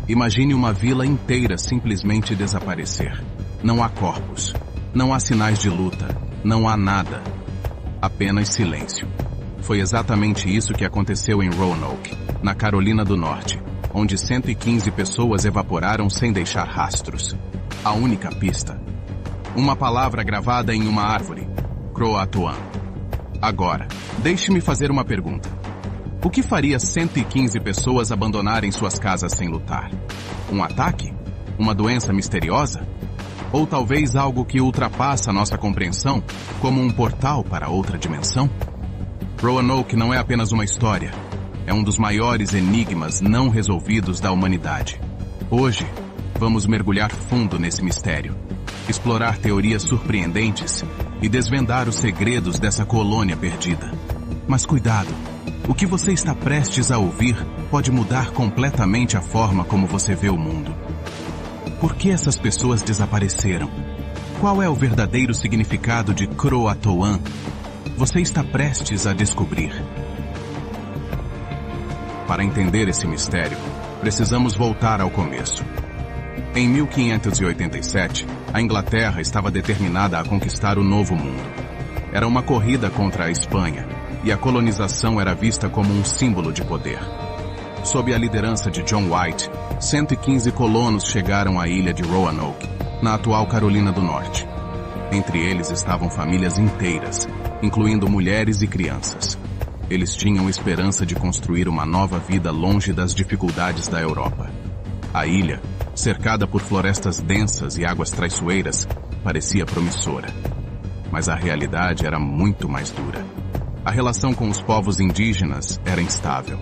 Imagine uma vila inteira simplesmente desaparecer. Não há corpos, não há sinais de luta, não há nada. Apenas silêncio. Foi exatamente isso que aconteceu em Roanoke, na Carolina do Norte, onde 115 pessoas evaporaram sem deixar rastros. A única pista. Uma palavra gravada em uma árvore. Croatoan. Agora, deixe-me fazer uma pergunta. O que faria 115 pessoas abandonarem suas casas sem lutar? Um ataque? Uma doença misteriosa? Ou talvez algo que ultrapassa nossa compreensão, como um portal para outra dimensão? Roanoke não é apenas uma história. É um dos maiores enigmas não resolvidos da humanidade. Hoje, vamos mergulhar fundo nesse mistério, explorar teorias surpreendentes e desvendar os segredos dessa colônia perdida. Mas cuidado, o que você está prestes a ouvir pode mudar completamente a forma como você vê o mundo. Por que essas pessoas desapareceram? Qual é o verdadeiro significado de Croatoan? Você está prestes a descobrir. Para entender esse mistério, precisamos voltar ao começo. Em 1587, a Inglaterra estava determinada a conquistar o Novo Mundo. Era uma corrida contra a Espanha, e a colonização era vista como um símbolo de poder. Sob a liderança de John White, 115 colonos chegaram à ilha de Roanoke, na atual Carolina do Norte. Entre eles estavam famílias inteiras, incluindo mulheres e crianças. Eles tinham esperança de construir uma nova vida longe das dificuldades da Europa. A ilha, cercada por florestas densas e águas traiçoeiras, parecia promissora. Mas a realidade era muito mais dura. A relação com os povos indígenas era instável.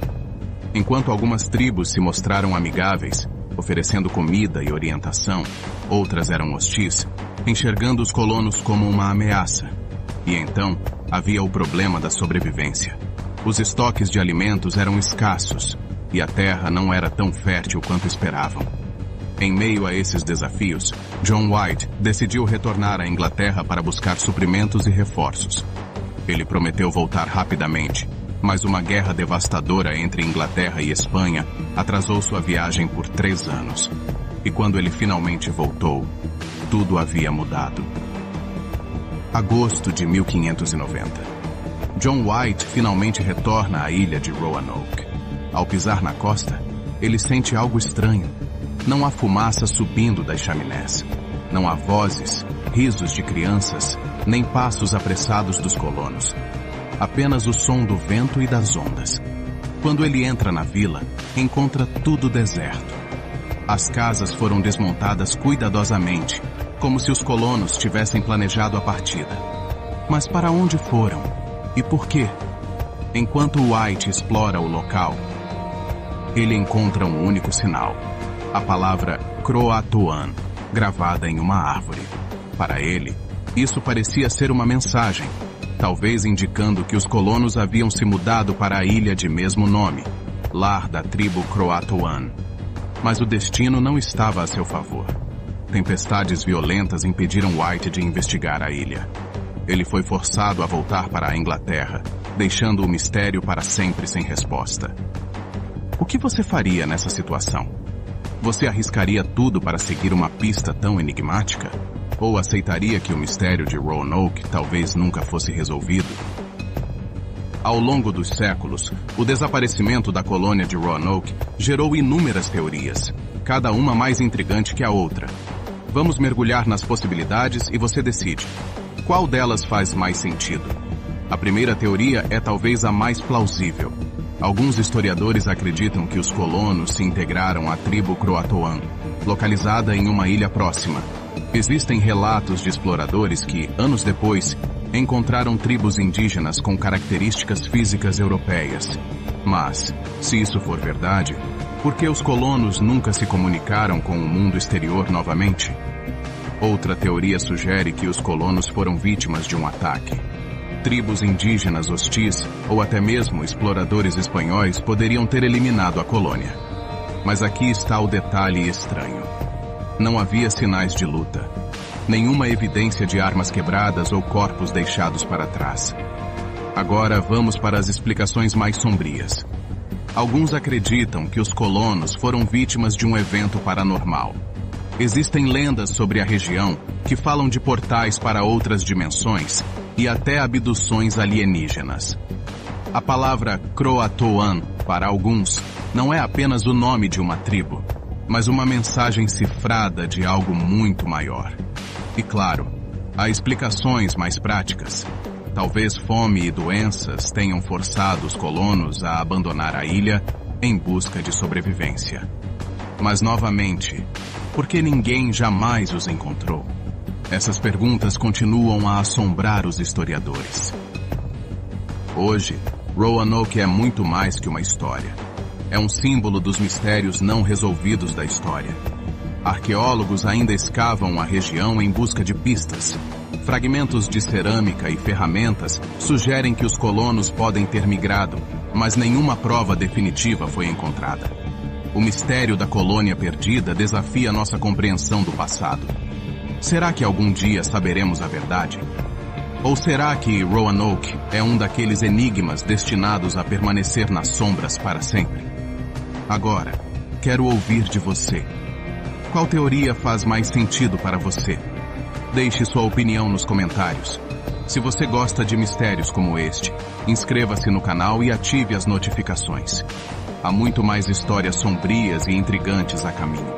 Enquanto algumas tribos se mostraram amigáveis, oferecendo comida e orientação, outras eram hostis, enxergando os colonos como uma ameaça. E então, havia o problema da sobrevivência. Os estoques de alimentos eram escassos, e a terra não era tão fértil quanto esperavam. Em meio a esses desafios, John White decidiu retornar à Inglaterra para buscar suprimentos e reforços. Ele prometeu voltar rapidamente, mas uma guerra devastadora entre Inglaterra e Espanha atrasou sua viagem por 3 anos. E quando ele finalmente voltou, tudo havia mudado. Agosto de 1590. John White finalmente retorna à ilha de Roanoke. Ao pisar na costa, ele sente algo estranho. Não há fumaça subindo das chaminés. Não há vozes, risos de crianças, nem passos apressados dos colonos. Apenas o som do vento e das ondas. Quando ele entra na vila, encontra tudo deserto. As casas foram desmontadas cuidadosamente, como se os colonos tivessem planejado a partida. Mas para onde foram? E por quê? Enquanto White explora o local, ele encontra um único sinal. A palavra Croatoan, gravada em uma árvore. Para ele, isso parecia ser uma mensagem, talvez indicando que os colonos haviam se mudado para a ilha de mesmo nome, lar da tribo Croatoan. Mas o destino não estava a seu favor. Tempestades violentas impediram White de investigar a ilha. Ele foi forçado a voltar para a Inglaterra, deixando o mistério para sempre sem resposta. O que você faria nessa situação? Você arriscaria tudo para seguir uma pista tão enigmática? Ou aceitaria que o mistério de Roanoke talvez nunca fosse resolvido? Ao longo dos séculos, o desaparecimento da colônia de Roanoke gerou inúmeras teorias, cada uma mais intrigante que a outra. Vamos mergulhar nas possibilidades e você decide. Qual delas faz mais sentido? A primeira teoria é talvez a mais plausível. Alguns historiadores acreditam que os colonos se integraram à tribo Croatoan, localizada em uma ilha próxima. Existem relatos de exploradores que, anos depois, encontraram tribos indígenas com características físicas europeias. Mas, se isso for verdade, por que os colonos nunca se comunicaram com o mundo exterior novamente? Outra teoria sugere que os colonos foram vítimas de um ataque. Tribos indígenas hostis, ou até mesmo exploradores espanhóis, poderiam ter eliminado a colônia. Mas aqui está o detalhe estranho. Não havia sinais de luta. Nenhuma evidência de armas quebradas ou corpos deixados para trás. Agora vamos para as explicações mais sombrias. Alguns acreditam que os colonos foram vítimas de um evento paranormal. Existem lendas sobre a região que falam de portais para outras dimensões e até abduções alienígenas. A palavra Croatoan, para alguns, não é apenas o nome de uma tribo, mas uma mensagem cifrada de algo muito maior. E claro, há explicações mais práticas. Talvez fome e doenças tenham forçado os colonos a abandonar a ilha em busca de sobrevivência. Mas novamente, por que ninguém jamais os encontrou? Essas perguntas continuam a assombrar os historiadores. Hoje, Roanoke é muito mais que uma história. É um símbolo dos mistérios não resolvidos da história. Arqueólogos ainda escavam a região em busca de pistas. Fragmentos de cerâmica e ferramentas sugerem que os colonos podem ter migrado, mas nenhuma prova definitiva foi encontrada. O mistério da colônia perdida desafia nossa compreensão do passado. Será que algum dia saberemos a verdade? Ou será que Roanoke é um daqueles enigmas destinados a permanecer nas sombras para sempre? Agora, quero ouvir de você. Qual teoria faz mais sentido para você? Deixe sua opinião nos comentários. Se você gosta de mistérios como este, inscreva-se no canal e ative as notificações. Há muito mais histórias sombrias e intrigantes a caminho.